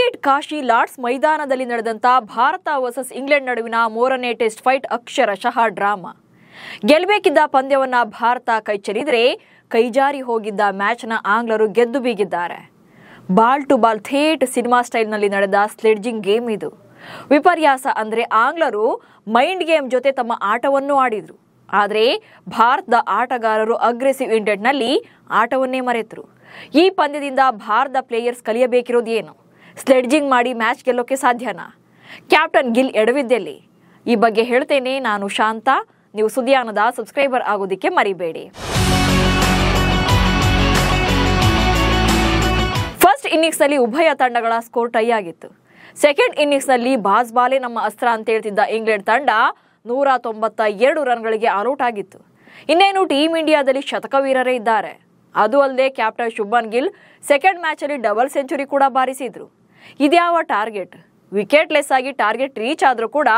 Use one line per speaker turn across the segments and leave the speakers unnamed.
Cricket Kashi Lord's ಮೈದಾನದಲ್ಲಿ ನಡೆದಂತ Bharat versus England ನಡುವಿನ 3ನೇ ಟೆಸ್ಟ್ ಫೈಟ್ ಅಕ್ಷರಶಃ ಡ್ರಾಮಾ. ಗೆಲ್ಲಬೇಕಿದ್ದ ಪಂದ್ಯವನ್ನ ಭಾರತ ಕೈಚೆಲ್ಲಿದ್ರೆ ಕೈಜಾರಿ ಹೋಗಿದ್ದ ಮ್ಯಾಚ್ನ ಆಂಗ್ಲರು ಗೆದ್ದು ಬೀಗಿದ್ದಾರೆ. ಬಾಲ್ ಟು ಬಾಲ್ ಥೇಟ್ ಸಿನಿಮಾ ಸ್ಟೈಲ್ನಲ್ಲಿ ನಡೆದ ಸ್ಲೆಡ್ಜಿಂಗ್ ಗೇಮ್ ಇದು. ವಿಪರ್ಯಾಸ ಅಂದ್ರೆ ಆಂಗ್ಲರು ಮೈಂಡ್ ಗೇಮ್ ಜೊತೆ ತಮ್ಮ ಆಟವನ್ನು ಆಡಿದ್ರು. ಆದರೆ ಭಾರತದ ಆಟಗಾರರು ಅಗ್ರೆಸಿವ್ ಇಂಟೆಂಟ್ನಲ್ಲಿ ಆಟವನ್ನೇ ಮರೆತರು. ಈ ಪಂದ್ಯದಿಂದ ಭಾರತದ ಪ್ಲೇಯರ್ಸ್ ಕಲಿಯಬೇಕಿರೋದು ಏನು? ಸ್ಲೆಡ್ಜಿಂಗ್ ಮಾಡಿ ಮ್ಯಾಚ್ ಗೆಲ್ಲೋಕೆ ಸಾಧ್ಯನಾ? ಕ್ಯಾಪ್ಟನ್ ಗಿಲ್ ಎಡವಿದ್ದೆಲ್ಲಿ? ಈ ಬಗ್ಗೆ ಹೇಳ್ತೇನೆ. ನಾನು ಶಾಂತ. ನೀವು ಸುದ್ದಿಯಾನದ ಸಬ್ಸ್ಕ್ರೈಬರ್ ಆಗೋದಿಕ್ಕೆ ಮರಿಬೇಡಿ. ಫಸ್ಟ್ ಇನ್ನಿಂಗ್ಸ್ನಲ್ಲಿ ಉಭಯ ತಂಡಗಳ ಸ್ಕೋರ್ ಟೈ ಆಗಿತ್ತು. ಸೆಕೆಂಡ್ ಇನ್ನಿಂಗ್ಸ್ನಲ್ಲಿ ಬಾಲೆ ನಮ್ಮ ಅಸ್ತ್ರ ಅಂತ ಹೇಳ್ತಿದ್ದ ಇಂಗ್ಲೆಂಡ್ ತಂಡ 192 ರನ್ಗಳಿಗೆ ಆಲ್ಔಟ್ ಆಗಿತ್ತು. ಇನ್ನೇನು ಟೀಮ್ ಇಂಡಿಯಾದಲ್ಲಿ ಶತಕವೀರರೇ ಇದ್ದಾರೆ. ಅದು ಅಲ್ಲದೆ ಕ್ಯಾಪ್ಟನ್ ಶುಭ್ಮನ್ ಗಿಲ್ ಸೆಕೆಂಡ್ ಮ್ಯಾಚಲ್ಲಿ ಡಬಲ್ ಸೆಂಚುರಿ ಕೂಡ ಬಾರಿಸಿದ್ರು. ಇದ್ಯಾವ ಟಾರ್ಗೆಟ್? ವಿಕೆಟ್ ಲೆಸ್ ಆಗಿ ಟಾರ್ಗೆಟ್ ರೀಚ್ ಆದರೂ ಕೂಡ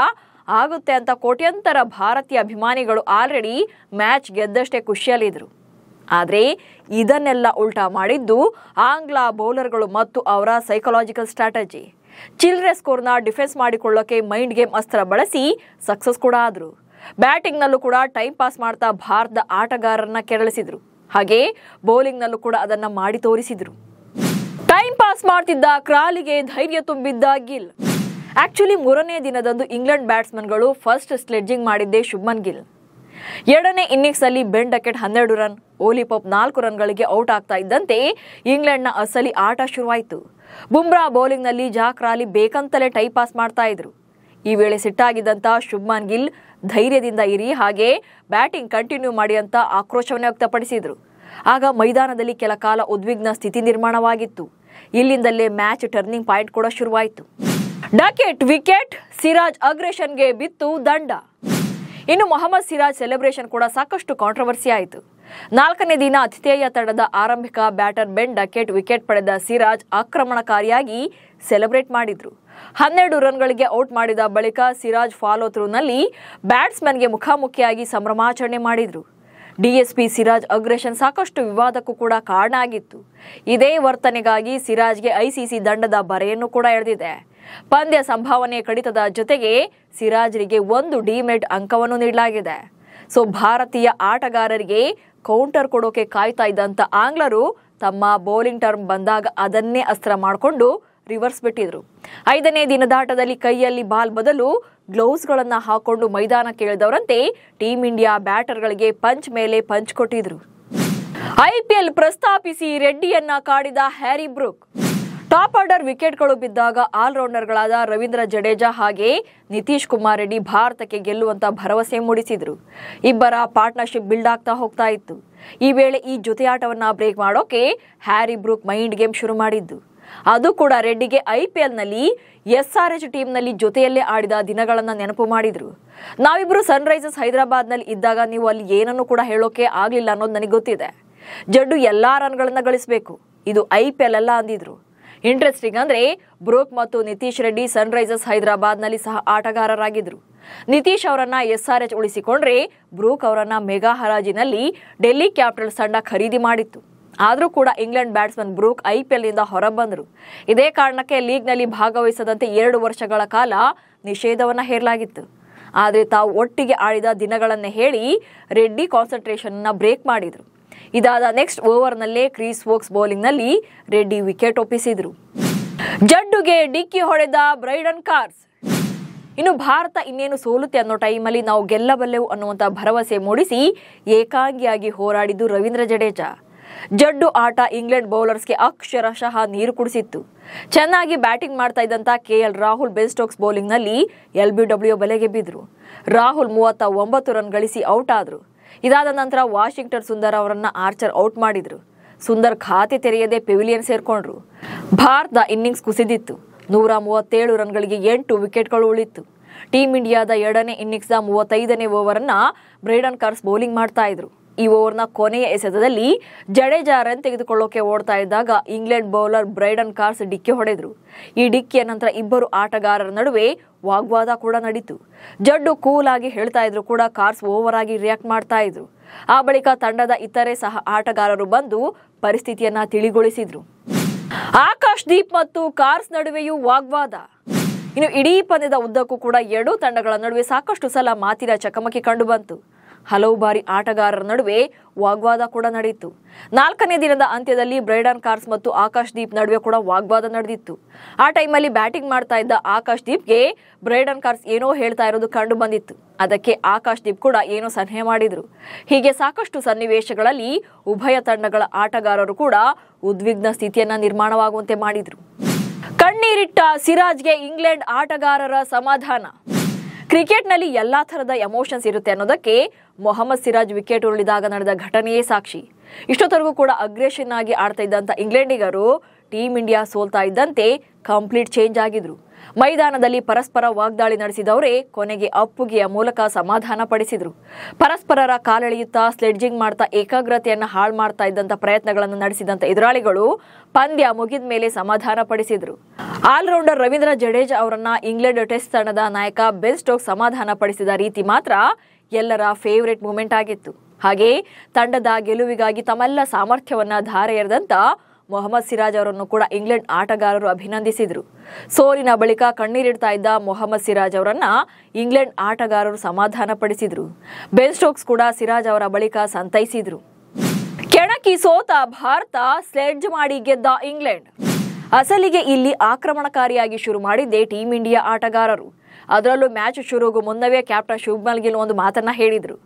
ಆಗುತ್ತೆ ಅಂತ ಕೋಟ್ಯಂತರ ಭಾರತೀಯ ಅಭಿಮಾನಿಗಳು ಆಲ್ರೆಡಿ ಮ್ಯಾಚ್ ಗೆದ್ದಷ್ಟೇ ಖುಷಿಯಲ್ಲಿದ್ರು. ಆದರೆ ಇದನ್ನೆಲ್ಲ ಉಲ್ಟಾ ಮಾಡಿದ್ದು ಆಂಗ್ಲ ಬೌಲರ್ಗಳು ಮತ್ತು ಅವರ ಸೈಕಲಾಜಿಕಲ್ ಸ್ಟ್ರಾಟಜಿ. ಚಿಲ್ಲರೆ ಸ್ಕೋರ್ನ ಡಿಫೆನ್ಸ್ ಮಾಡಿಕೊಳ್ಳೋಕೆ ಮೈಂಡ್ ಗೇಮ್ ಅಸ್ತ್ರ ಬಳಸಿ ಸಕ್ಸಸ್ ಕೂಡ ಆದ್ರು. ಬ್ಯಾಟಿಂಗ್ನಲ್ಲೂ ಕೂಡ ಟೈಮ್ ಪಾಸ್ ಮಾಡ್ತಾ ಭಾರತದ ಆಟಗಾರರನ್ನ ಕೆರಳಿಸಿದ್ರು. ಹಾಗೆ ಬೌಲಿಂಗ್ನಲ್ಲೂ ಕೂಡ ಅದನ್ನ ಮಾಡಿ ತೋರಿಸಿದ್ರು. ಟೈಮ್ ಪಾಸ್ ಮಾಡ್ತಿದ್ದ ಕ್ರಾಲಿಗೆ ಧೈರ್ಯ ತುಂಬಿದ್ದ ಗಿಲ್. ಆಕ್ಚುಲಿ 3ನೇ ದಿನದಂದು ಇಂಗ್ಲೆಂಡ್ ಬ್ಯಾಟ್ಸ್ಮನ್ಗಳು ಫಸ್ಟ್ ಸ್ಲೆಡ್ಜಿಂಗ್ ಮಾಡಿದ್ದೇ ಶುಭ್ಮನ್ ಗಿಲ್. 2ನೇ ಇನ್ನಿಂಗ್ಸ್ ಅಲ್ಲಿ ಬೆನ್ ಡಕೆಟ್ 12 ರನ್, ಓಲಿ ಪೋಪ್ 4 ರನ್ಗಳಿಗೆ ಔಟ್ ಆಗ್ತಾ ಇದ್ದಂತೆ ಇಂಗ್ಲೆಂಡ್ನ ಅಸಲಿ ಆಟ ಶುರುವಾಯಿತು. ಬುಮ್ರಾ ಬೌಲಿಂಗ್ ನಲ್ಲಿ ಜಾಕ್ ರಾಲಿ ಬೇಕಂತಲೇ ಟೈಮ್ ಪಾಸ್ ಮಾಡ್ತಾ ಇದ್ರು. ಈ ವೇಳೆ ಸಿಟ್ಟಾಗಿದ್ದಂತ ಶುಭ್ಮನ್ ಗಿಲ್ ಧೈರ್ಯದಿಂದ ಇರಿ, ಹಾಗೆ ಬ್ಯಾಟಿಂಗ್ ಕಂಟಿನ್ಯೂ ಮಾಡಿ ಅಂತ ಆಕ್ರೋಶವನ್ನೇ ವ್ಯಕ್ತಪಡಿಸಿದ್ರು. ಆಗ ಮೈದಾನದಲ್ಲಿ ಕೆಲ ಕಾಲ ಉದ್ವಿಗ್ನ ಸ್ಥಿತಿ ನಿರ್ಮಾಣವಾಗಿತ್ತು. ಇಲ್ಲಿಂದಲೇ ಮ್ಯಾಚ್ ಟರ್ನಿಂಗ್ ಪಾಯಿಂಟ್ ಕೂಡ ಶುರುವಾಯಿತು. ಡಕೆಟ್ ವಿಕೆಟ್, ಸಿರಾಜ್ ಅಗ್ರೆಷನ್ಗೆ ಬಿತ್ತು ದಂಡ. ಇನ್ನು ಮೊಹಮ್ಮದ್ ಸಿರಾಜ್ ಸೆಲೆಬ್ರೇಷನ್ ಕೂಡ ಸಾಕಷ್ಟು ಕಾಂಟ್ರವರ್ಸಿ ಆಯಿತು. 4ನೇ ದಿನ ಆತಿಥೇಯ ತಂಡದ ಆರಂಭಿಕ ಬ್ಯಾಟರ್ ಬೆನ್ ಡಕೆಟ್ ವಿಕೆಟ್ ಪಡೆದ ಸಿರಾಜ್ ಆಕ್ರಮಣಕಾರಿಯಾಗಿ ಸೆಲೆಬ್ರೇಟ್ ಮಾಡಿದ್ರು. 12 ರನ್ಗಳಿಗೆ ಔಟ್ ಮಾಡಿದ ಬಳಿಕ ಸಿರಾಜ್ ಫಾಲೋ ಥ್ರೂನಲ್ಲಿ ಬ್ಯಾಟ್ಸ್ಮನ್ಗೆ ಮುಖಾಮುಖಿಯಾಗಿ ಸಂಭ್ರಮಾಚರಣೆ ಮಾಡಿದ್ರು. ಡಿಎಸ್ಪಿ ಸಿರಾಜ್ ಅಗ್ರೆಷನ್ ಸಾಕಷ್ಟು ವಿವಾದಕ್ಕೂ ಕೂಡ ಕಾರಣ ಆಗಿತ್ತು. ಇದೇ ವರ್ತನೆಗಾಗಿ ಸಿರಾಜ್ಗೆ ಐಸಿಸಿ ದಂಡದ ಬರೆಯನ್ನು ಕೂಡ ಎಳೆದಿದೆ. ಪಂದ್ಯ ಸಂಭಾವನೆ ಕಡಿತದ ಜೊತೆಗೆ ಸಿರಾಜ್ರಿಗೆ 1 ಡಿಮೆರಿಟ್ ಅಂಕವನ್ನು ನೀಡಲಾಗಿದೆ. ಸೊ ಭಾರತೀಯ ಆಟಗಾರರಿಗೆ ಕೌಂಟರ್ ಕೊಡೋಕೆ ಕಾಯ್ತಾ ಇದ್ದಂತ ಆಂಗ್ಲರು ತಮ್ಮ ಬೌಲಿಂಗ್ ಟರ್ಮ್ ಬಂದಾಗ ಅದನ್ನೇ ಅಸ್ತ್ರ ಮಾಡಿಕೊಂಡು ರಿವರ್ಸ್ ಬಿಟ್ಟಿದ್ರು. 5ನೇ ದಿನದಾಟದಲ್ಲಿ ಕೈಯಲ್ಲಿ ಬಾಲ್ ಬದಲು ಗ್ಲೌಸ್ಗಳನ್ನ ಹಾಕೊಂಡು ಮೈದಾನಕ್ಕೆ ಇಳಿದವರಂತೆ ಟೀಮ್ ಇಂಡಿಯಾ ಬ್ಯಾಟರ್ಗಳಿಗೆ ಪಂಚ್ ಮೇಲೆ ಪಂಚ್ ಕೊಟ್ಟಿದ್ರು. ಐಪಿಎಲ್ ಪ್ರಸ್ತಾಪಿಸಿ ರೆಡ್ಡಿಯನ್ನ ಕಾಡಿದ ಹ್ಯಾರಿ ಬ್ರೂಕ್. ಟಾಪ್ ಆರ್ಡರ್ ವಿಕೆಟ್ಗಳು ಬಿದ್ದಾಗ ಆಲ್ರೌಂಡರ್ಗಳಾದ ರವೀಂದ್ರ ಜಡೇಜಾ ಹಾಗೆ ನಿತೀಶ್ ಕುಮಾರ್ ರೆಡ್ಡಿ ಭಾರತಕ್ಕೆ ಗೆಲ್ಲುವಂತ ಭರವಸೆ ಮೂಡಿಸಿದ್ರು. ಇಬ್ಬರ ಪಾರ್ಟ್ನರ್ಶಿಪ್ ಬಿಲ್ಡ್ ಆಗ್ತಾ ಹೋಗ್ತಾ ಇತ್ತು. ಈ ವೇಳೆ ಈ ಜೊತೆಯಾಟವನ್ನ ಬ್ರೇಕ್ ಮಾಡೋಕೆ ಹ್ಯಾರಿ ಬ್ರೂಕ್ ಮೈಂಡ್ ಗೇಮ್ ಶುರು ಮಾಡಿದ್ದು. ಅದು ಕೂಡ ರೆಡ್ಡಿಗೆ ಐಪಿಎಲ್ನಲ್ಲಿ ಎಸ್ಆರ್ಎಚ್ ಟೀಮ್ನಲ್ಲಿ ಜೊತೆಯಲ್ಲೇ ಆಡಿದ ದಿನಗಳನ್ನ ನೆನಪು ಮಾಡಿದ್ರು. ನಾವಿಬ್ರು ಸನ್ರೈಸರ್ಸ್ ಹೈದರಾಬಾದ್ನಲ್ಲಿ ಇದ್ದಾಗ ನೀವು ಅಲ್ಲಿ ಏನನ್ನು ಕೂಡ ಹೇಳೋಕೆ ಆಗ್ಲಿಲ್ಲ ಅನ್ನೋದು ನನಗೆ ಗೊತ್ತಿದೆ. ಜಡ್ಡು ಎಲ್ಲಾ ರನ್ಗಳನ್ನ ಗಳಿಸಬೇಕು, ಇದು ಐಪಿಎಲ್ ಅಲ್ಲ ಅಂದಿದ್ರು. ಇಂಟ್ರೆಸ್ಟಿಂಗ್ ಅಂದ್ರೆ ಬ್ರೂಕ್ ಮತ್ತು ನಿತೀಶ್ ರೆಡ್ಡಿ ಸನ್ರೈಸರ್ಸ್ ಹೈದರಾಬಾದ್ನಲ್ಲಿ ಸಹ ಆಟಗಾರರಾಗಿದ್ರು. ನಿತೀಶ್ ಅವರನ್ನ ಎಸ್ಆರ್ಎಚ್ ಉಳಿಸಿಕೊಂಡ್ರೆ ಬ್ರೂಕ್ ಅವರನ್ನ ಮೆಗಾ ಹರಾಜಿನಲ್ಲಿ ಡೆಲ್ಲಿ ಕ್ಯಾಪಿಟಲ್ಸ್ ತಂಡ ಖರೀದಿ ಮಾಡಿತ್ತು. ಆದರೂ ಕೂಡ ಇಂಗ್ಲೆಂಡ್ ಬ್ಯಾಟ್ಸ್ಮನ್ ಬ್ರೂಕ್ ಐಪಿಎಲ್ನಿಂದ ಹೊರಬಂದರು. ಇದೇ ಕಾರಣಕ್ಕೆ ಲೀಗ್ನಲ್ಲಿ ಭಾಗವಹಿಸದಂತೆ 2 ವರ್ಷಗಳ ಕಾಲ ನಿಷೇಧವನ್ನ ಹೇರಲಾಗಿತ್ತು. ಆದರೆ ತಾವು ಒಟ್ಟಿಗೆ ಆಡಿದ ದಿನಗಳನ್ನೇ ಹೇಳಿ ರೆಡ್ಡಿ ಕಾನ್ಸಂಟ್ರೇಷನ್ ಬ್ರೇಕ್ ಮಾಡಿದ್ರು. ಇದಾದ ನೆಕ್ಸ್ಟ್ ಓವರ್ನಲ್ಲೇ ಕ್ರೀಸ್ ವೋಕ್ಸ್ ಬೌಲಿಂಗ್ನಲ್ಲಿ ರೆಡ್ಡಿ ವಿಕೆಟ್ ಒಪ್ಪಿಸಿದ್ರು. ಜಡ್ಡುಗೆ ಡಿಕ್ಕಿ ಹೊಡೆದ ಬ್ರೈಡನ್ ಕಾರ್ಸ್. ಇನ್ನು ಭಾರತ ಇನ್ನೇನು ಸೋಲುತ್ತೆ ಅನ್ನೋ ಟೈಮಲ್ಲಿ ನಾವು ಗೆಲ್ಲಬಲ್ಲೆವು ಅನ್ನುವಂಥ ಭರವಸೆ ಮೂಡಿಸಿ ಏಕಾಂಗಿಯಾಗಿ ಹೋರಾಡಿದ್ದು ರವೀಂದ್ರ ಜಡೇಜಾ. ಜಡ್ಡು ಆಟ ಇಂಗ್ಲೆಂಡ್ ಬೌಲರ್ಸ್ಗೆ ಅಕ್ಷರಶಃ ನೀರು ಕುಡಿಸಿತ್ತು. ಚೆನ್ನಾಗಿ ಬ್ಯಾಟಿಂಗ್ ಮಾಡ್ತಾ ಇದ್ದಂತ ಕೆಎಲ್ ರಾಹುಲ್ ಬೆನ್ ಸ್ಟೋಕ್ಸ್ ಬೌಲಿಂಗ್ನಲ್ಲಿ ಎಲ್ಬಿಡಬ್ಲ್ಯೂ ಬಲೆಗೆ ಬಿದ್ರು. ರಾಹುಲ್ 39 ರನ್ ಗಳಿಸಿ ಔಟ್ ಆದ್ರು. ಇದಾದ ನಂತರ ವಾಷಿಂಗ್ಟನ್ ಸುಂದರ್ ಅವರನ್ನ ಆರ್ಚರ್ ಔಟ್ ಮಾಡಿದ್ರು. ಸುಂದರ್ ಖಾತೆ ತೆರೆಯದೆ ಪೆವಿಲಿಯನ್ ಸೇರ್ಕೊಂಡ್ರು. ಭಾರತದ ಇನ್ನಿಂಗ್ಸ್ ಕುಸಿದಿತ್ತು. 137 ರನ್ಗಳಿಗೆ 8 ವಿಕೆಟ್ಗಳು ಉಳಿತು. ಟೀಮ್ ಇಂಡಿಯಾದ 2ನೇ ಇನ್ನಿಂಗ್ಸ್ನ 35ನೇ ಓವರ್ ಅನ್ನ ಬ್ರೈಡನ್ ಕಾರ್ಸ್ ಬೌಲಿಂಗ್ ಮಾಡ್ತಾ ಇದ್ರು. ಈ ಓವರ್ನ ಕೊನೆಯ ಎಸೆತದಲ್ಲಿ ಜಡೇಜಾ ರನ್ ತೆಗೆದುಕೊಳ್ಳೋಕೆ ಓಡ್ತಾ ಇದ್ದಾಗ ಇಂಗ್ಲೆಂಡ್ ಬೌಲರ್ ಬ್ರೈಡನ್ ಕಾರ್ಸ್ ಡಿಕ್ಕಿ ಹೊಡೆದ್ರು. ಈ ಡಿಕ್ಕಿಯ ನಂತರ ಇಬ್ಬರು ಆಟಗಾರರ ನಡುವೆ ವಾಗ್ವಾದ ಕೂಡ ನಡೀತು. ಜಡ್ಡು ಕೂಲ್ ಆಗಿ ಹೇಳ್ತಾ ಇದ್ರು ಕೂಡ ಕಾರ್ಸ್ ಓವರ್ ಆಗಿ ರಿಯಾಕ್ಟ್ ಮಾಡ್ತಾ ಇದ್ರು. ಆ ಬಳಿಕ ತಂಡದ ಇತರೆ ಸಹ ಆಟಗಾರರು ಬಂದು ಪರಿಸ್ಥಿತಿಯನ್ನ ತಿಳಿಗೊಳಿಸಿದ್ರು. ಆಕಾಶ್ದೀಪ್ ಮತ್ತು ಕಾರ್ಸ್ ನಡುವೆಯೂ ವಾಗ್ವಾದ. ಇನ್ನು ಇಡೀ ಪಂದ್ಯದ ಉದ್ದಕ್ಕೂ ಕೂಡ ಎರಡೂ ತಂಡಗಳ ನಡುವೆ ಸಾಕಷ್ಟು ಸಲ ಮಾತಿನ ಚಕಮಕಿ ಕಂಡುಬಂತು. ಹಲವು ಬಾರಿ ಆಟಗಾರರ ನಡುವೆ ವಾಗ್ವಾದ ಕೂಡ ನಡೆಯಿತು. 4ನೇ ದಿನದ ಅಂತ್ಯದಲ್ಲಿ ಬ್ರೈಡನ್ ಕಾರ್ಸ್ ಮತ್ತು ಆಕಾಶ್ದೀಪ್ ನಡುವೆ ಕೂಡ ವಾಗ್ವಾದ ನಡೆದಿತ್ತು. ಆ ಟೈಮಲ್ಲಿ ಬ್ಯಾಟಿಂಗ್ ಮಾಡ್ತಾ ಇದ್ದ ಆಕಾಶ್ದೀಪ್ಗೆ ಬ್ರೈಡನ್ ಕಾರ್ಸ್ ಏನೋ ಹೇಳ್ತಾ ಇರೋದು ಕಂಡು ಬಂದಿತ್ತು. ಅದಕ್ಕೆ ಆಕಾಶ್ದೀಪ್ ಕೂಡ ಏನೋ ಸಲಹೆ ಮಾಡಿದ್ರು. ಹೀಗೆ ಸಾಕಷ್ಟು ಸನ್ನಿವೇಶಗಳಲ್ಲಿ ಉಭಯ ತಂಡಗಳ ಆಟಗಾರರು ಕೂಡ ಉದ್ವಿಗ್ನ ಸ್ಥಿತಿಯನ್ನ ನಿರ್ಮಾಣವಾಗುವಂತೆ ಮಾಡಿದ್ರು. ಕಣ್ಣೀರಿಟ್ಟ ಸಿರಾಜ್ಗೆ ಇಂಗ್ಲೆಂಡ್ ಆಟಗಾರರ ಸಮಾಧಾನ. ಕ್ರಿಕೆಟ್ನಲ್ಲಿ ಎಲ್ಲಾ ಥರದ ಎಮೋಷನ್ಸ್ ಇರುತ್ತೆ ಅನ್ನೋದಕ್ಕೆ ಮೊಹಮ್ಮದ್ ಸಿರಾಜ್ ವಿಕೆಟ್ ಉರುಳಿದಾಗ ನಡೆದ ಘಟನೆಯೇ ಸಾಕ್ಷಿ. ಇಷ್ಟೊತ್ತರೆಗೂ ಕೂಡ ಅಗ್ರೆಷನ್ ಆಗಿ ಆಡ್ತಾ ಇದ್ದಂಥ ಇಂಗ್ಲೆಂಡಿಗರು ಟೀಮ್ ಇಂಡಿಯಾ ಸೋಲ್ತಾ ಇದ್ದಂತೆ ಕಂಪ್ಲೀಟ್ ಚೇಂಜ್ ಆಗಿದ್ರು. ಮೈದಾನದಲ್ಲಿ ಪರಸ್ಪರ ವಾಗ್ದಾಳಿ ನಡೆಸಿದವರೇ ಕೊನೆಗೆ ಅಪ್ಪುಗೆಯ ಮೂಲಕ ಸಮಾಧಾನ ಪಡಿಸಿದ್ರು. ಪರಸ್ಪರರ ಕಾಲೆಳೆಯುತ್ತಾ ಸ್ಲೆಡ್ಜಿಂಗ್ ಮಾಡ್ತಾ ಏಕಾಗ್ರತೆಯನ್ನ ಹಾಳು ಮಾಡ್ತಾ ಇದ್ದಂಥ ಪ್ರಯತ್ನಗಳನ್ನು ನಡೆಸಿದಂಥ ಎದುರಾಳಿಗಳು ಪಂದ್ಯ ಮುಗಿದ ಮೇಲೆ ಸಮಾಧಾನ ಪಡಿಸಿದ್ರು. ಆಲ್ರೌಂಡರ್ ರವೀಂದ್ರ ಜಡೇಜಾ ಅವರನ್ನ ಇಂಗ್ಲೆಂಡ್ ಟೆಸ್ಟ್ ತಂಡದ ನಾಯಕ ಬೆನ್ ಸ್ಟೋಕ್ಸ್ ಸಮಾಧಾನ ಪಡಿಸಿದ ರೀತಿ ಮಾತ್ರ ಎಲ್ಲರ ಫೇವರೇಟ್ ಮೂಮೆಂಟ್ ಆಗಿತ್ತು. ಹಾಗೆ ತಂಡದ ಗೆಲುವಿಗಾಗಿ ತಮ್ಮೆಲ್ಲ ಸಾಮರ್ಥ್ಯವನ್ನ ಧಾರೆ ಎರೆದಂತ ಮೊಹಮ್ಮದ್ ಸಿರಾಜ್ ಅವರನ್ನು ಕೂಡ ಇಂಗ್ಲೆಂಡ್ ಆಟಗಾರರು ಅಭಿನಂದಿಸಿದ್ರು. ಸೋಲಿನ ಬಳಿಕ ಕಣ್ಣೀರಿಡ್ತಾ ಇದ್ದ ಮೊಹಮ್ಮದ್ ಸಿರಾಜ್ ಅವರನ್ನ ಇಂಗ್ಲೆಂಡ್ ಆಟಗಾರರು ಸಮಾಧಾನ ಪಡಿಸಿದ್ರು. ಬೆನ್ ಸ್ಟೋಕ್ಸ್ ಕೂಡ ಸಿರಾಜ್ ಅವರ ಬಳಿಕ ಸಂತೈಸಿದ್ರು. ಕೆಣಕಿ ಸೋತ ಭಾರತ ಸ್ಲೆಡ್ಜ್ ಮಾಡಿ ಗೆದ್ದ ಇಂಗ್ಲೆಂಡ್. ಅಸಲಿಗೆ ಇಲ್ಲಿ ಆಕ್ರಮಣಕಾರಿಯಾಗಿ ಶುರು ಮಾಡಿದ್ದೇ ಟೀಮ್ ಇಂಡಿಯಾ ಆಟಗಾರರು. ಅದರಲ್ಲೂ ಮ್ಯಾಚ್ ಶುರುಗೂ ಮುನ್ನವೇ ಕ್ಯಾಪ್ಟನ್ ಶುಭ್ಮನ್ ಗಿಲ್ ಒಂದು ಮಾತನ್ನ ಹೇಳಿದ್ರು.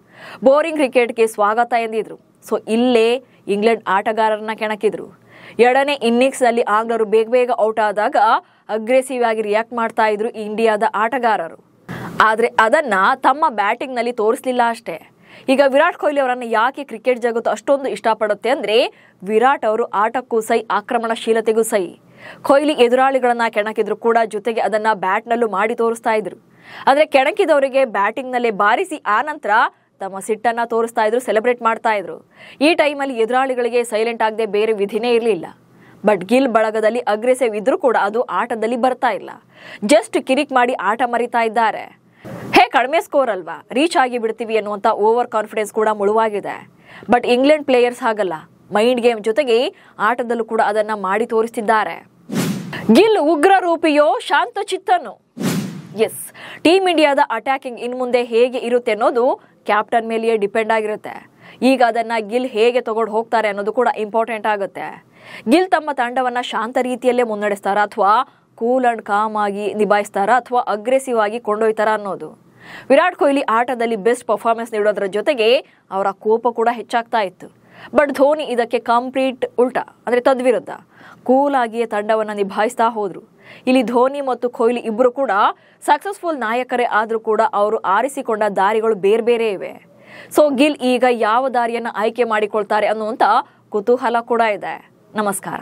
ಬೋರಿಂಗ್ ಕ್ರಿಕೆಟ್ಗೆ ಸ್ವಾಗತ ಎಂದಿದ್ರು. ಸೊ ಇಲ್ಲೇ ಇಂಗ್ಲೆಂಡ್ ಆಟಗಾರರನ್ನ ಕೆಣಕಿದ್ರು. 2ನೇ ಇನ್ನಿಂಗ್ಸ್ ನಲ್ಲಿ ಆಂಗ್ಲರು ಬೇಗ ಔಟ್ ಆದಾಗ ಅಗ್ರೆಸಿವ್ ಆಗಿ ರಿಯಾಕ್ಟ್ ಮಾಡ್ತಾ ಇದ್ರು ಇಂಡಿಯಾದ ಆಟಗಾರರು. ಆದ್ರೆ ಅದನ್ನ ತಮ್ಮ ಬ್ಯಾಟಿಂಗ್ ನಲ್ಲಿ ತೋರಿಸಲಿಲ್ಲ ಅಷ್ಟೇ. ಈಗ ವಿರಾಟ್ ಕೊಹ್ಲಿ ಅವರನ್ನು ಯಾಕೆ ಕ್ರಿಕೆಟ್ ಜಗತ್ತು ಅಷ್ಟೊಂದು ಇಷ್ಟಪಡುತ್ತೆ ಅಂದ್ರೆ ವಿರಾಟ್ ಅವರು ಆಟಕ್ಕೂ ಸೈ, ಆಕ್ರಮಣಶೀಲತೆಗೂ ಸೈ. ಕೊಹ್ಲಿ ಎದುರಾಳಿಗಳನ್ನ ಕೆಣಕಿದ್ರು ಕೂಡ ಜೊತೆಗೆ ಅದನ್ನ ಬ್ಯಾಟ್ ನಲ್ಲೂ ಮಾಡಿ ತೋರಿಸ್ತಾ ಇದ್ರು. ಆದ್ರೆ ಕೆಣಕಿದವರಿಗೆ ಬ್ಯಾಟಿಂಗ್ ನಲ್ಲೇ ಬಾರಿಸಿ ಆ ನಂತರ ತಮ್ಮ ಸಿಟ್ಟನ್ನ ತೋರಿಸ್ತಾ ಇದ್ರು, ಸೆಲೆಬ್ರೇಟ್ ಮಾಡ್ತಾ ಇದ್ರು. ಈ ಟೈಮಲ್ಲಿ ಎದುರಾಳಿಗಳಿಗೆ ಸೈಲೆಂಟ್ ಆಗದೆ ಬೇರೆ ವಿಧಿನೇ ಇರಲಿಲ್ಲ. ಬಟ್ ಗಿಲ್ ಬಳಗದಲ್ಲಿ ಅಗ್ರೆಸಿವ್ ಇದ್ರೂ ಕೂಡ ಅದು ಆಟದಲ್ಲಿ ಬರ್ತಾ ಇಲ್ಲ. ಜಸ್ಟ್ ಕಿರಿಕ್ ಮಾಡಿ ಆಟ ಮರಿತಾ ಇದ್ದಾರೆ. ಕಡಿಮೆ ಸ್ಕೋರ್ ಅಲ್ವಾ, ರೀಚ್ ಆಗಿ ಬಿಡ್ತೀವಿ ಅನ್ನುವಂತ ಓವರ್ ಕಾನ್ಫಿಡೆನ್ಸ್ ಕೂಡ ಮುಳುವಾಗಿದೆ. ಬಟ್ ಇಂಗ್ಲೆಂಡ್ ಪ್ಲೇಯರ್ಸ್ ಹಾಗಲ್ಲ, ಮೈಂಡ್ ಗೇಮ್ ಜೊತೆಗೆ ಆಟದಲ್ಲೂ ಕೂಡ ಅದನ್ನ ಮಾಡಿ ತೋರಿಸ್ತಿದ್ದಾರೆ. ಗಿಲ್ ಉಗ್ರ ರೂಪಿಯೋ ಶಾಂತ ಚಿತ್ತನು. ಎಸ್, ಟೀಮ್ ಇಂಡಿಯಾದ ಅಟ್ಯಾಕಿಂಗ್ ಇನ್ ಮುಂದೆ ಹೇಗೆ ಇರುತ್ತೆ ಅನ್ನೋದು ಕ್ಯಾಪ್ಟನ್ ಮೇಲೆಯೇ ಡಿಪೆಂಡ್ ಆಗಿರುತ್ತೆ. ಈಗ ಅದನ್ನ ಗಿಲ್ ಹೇಗೆ ತಗೊಂಡು ಹೋಗ್ತಾರೆ ಅನ್ನೋದು ಕೂಡ ಇಂಪಾರ್ಟೆಂಟ್ ಆಗುತ್ತೆ. ಗಿಲ್ ತಮ್ಮ ತಂಡವನ್ನ ಶಾಂತ ರೀತಿಯಲ್ಲೇ ಮುನ್ನಡೆಸ್ತಾರ ಅಥವಾ ಕೂಲ್ ಅಂಡ್ ಕಾಮ್ ಆಗಿ ನಿಭಾಯಿಸ್ತಾರ ಅಥವಾ ಅಗ್ರೆಸಿವ್ ಆಗಿ ಕೊಂಡೊಯ್ತಾರ ಅನ್ನೋದು. ವಿರಾಟ್ ಕೊಹ್ಲಿ ಆಟದಲ್ಲಿ ಬೆಸ್ಟ್ ಪರ್ಫಾರ್ಮೆನ್ಸ್ ನೀಡೋದ್ರ ಜೊತೆಗೆ ಅವರ ಕೋಪ ಕೂಡ ಹೆಚ್ಚಾಗ್ತಾ ಇತ್ತು. ಬಟ್ ಧೋನಿ ಇದಕ್ಕೆ ಕಂಪ್ಲೀಟ್ ಉಲ್ಟಾ, ಅಂದ್ರೆ ತದ್ವಿರುದ್ಧ, ಕೂಲ್ ಆಗಿಯೇ ತಂಡವನ್ನ ನಿಭಾಯಿಸ್ತಾ ಹೋದ್ರು. ಇಲ್ಲಿ ಧೋನಿ ಮತ್ತು ಕೊಹ್ಲಿ ಇಬ್ಬರು ಕೂಡ ಸಕ್ಸಸ್ಫುಲ್ ನಾಯಕರೇ ಆದ್ರೂ ಕೂಡ ಅವರು ಆರಿಸಿಕೊಂಡ ದಾರಿಗಳು ಬೇರೆ ಬೇರೆ ಇವೆ. ಸೊ ಗಿಲ್ ಈಗ ಯಾವ ದಾರಿಯನ್ನ ಆಯ್ಕೆ ಮಾಡಿಕೊಳ್ತಾರೆ ಅನ್ನುವಂತ ಕುತೂಹಲ ಕೂಡ ಇದೆ. ನಮಸ್ಕಾರ.